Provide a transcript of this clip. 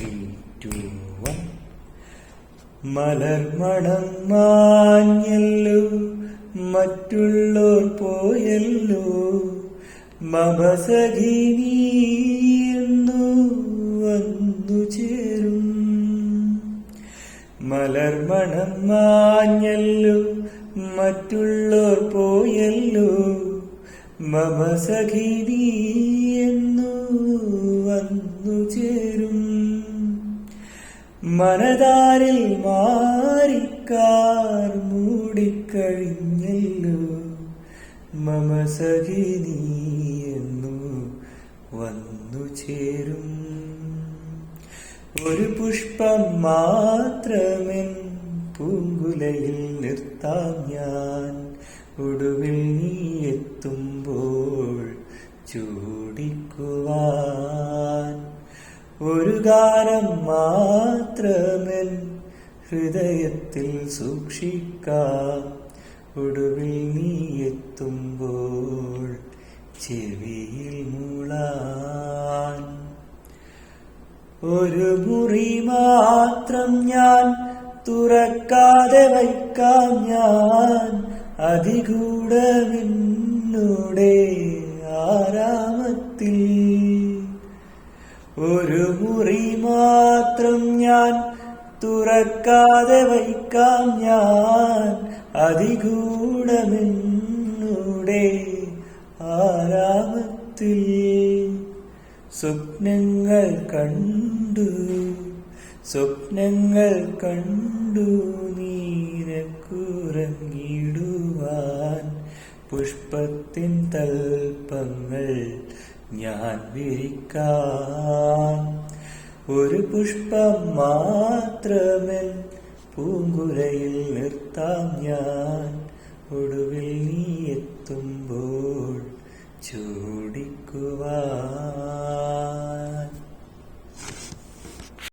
3, 2, 1. മലർമണം മാഞ്ഞല്ലോ, മറ്റുള്ളോർ പോയല്ലോ, മമസഖി നീ എന്നു വന്നു ചേരും. മലർമണം മാഞ്ഞല്ലോ, മറ്റുള്ളോർ പോയല്ലോ, മമസഖി നീ എന്നു വന്നു ചേരും. മനതാരിൽ മാറിക്കാർ മൂടിക്കഴിഞ്ഞല്ലോ, മമസഖി നീ എന്നു വന്നു ചേരും. ഒരു പുഷ്പം മാത്രമെൻ പൂങ്കുലയിൽ നിർത്താം ഞാൻ, ഒടുവിൽ നീ എത്തുമ്പോൾ ചൂടിക്കുവാൻ. ഒരു ഗാനം മാത്രമെൻ ഹൃദയത്തിൽ സൂക്ഷിക്കാം, ഒടുവിൽ നീ എത്തുമ്പോൾ ചെവിയിൽ മൂളാൻ. ഒരു മുറി മാത്രം ഞാൻ തുറക്കാതെ വയ്ക്കാം ഞാൻ, അതികൂടമെന്നോടെ ആരാമത്തിൽ. ഒരു മുറി മാത്രം ഞാൻ തുറക്കാതെ വയ്ക്കാം ഞാൻ, അതികൂടമെന്നോടെ ആരാമത്തിൽ. സ്വപ്നങ്ങൾ കണ്ടു, സ്വപ്നങ്ങൾ കണ്ടു നീരക്കുറങ്ങിടുവാൻ, പുഷ്പത്തിൻ തൽപ്പങ്ങൾ ഞാൻ വിരിക്കാൻ. ഒരു പുഷ്പം മാത്രമെൻ പൂങ്കുലയിൽ നിർത്താം ഞാൻ, ഒടുവിൽ നീ എത്തുമ്പോൾ ചൂടിക്കുവാൻ.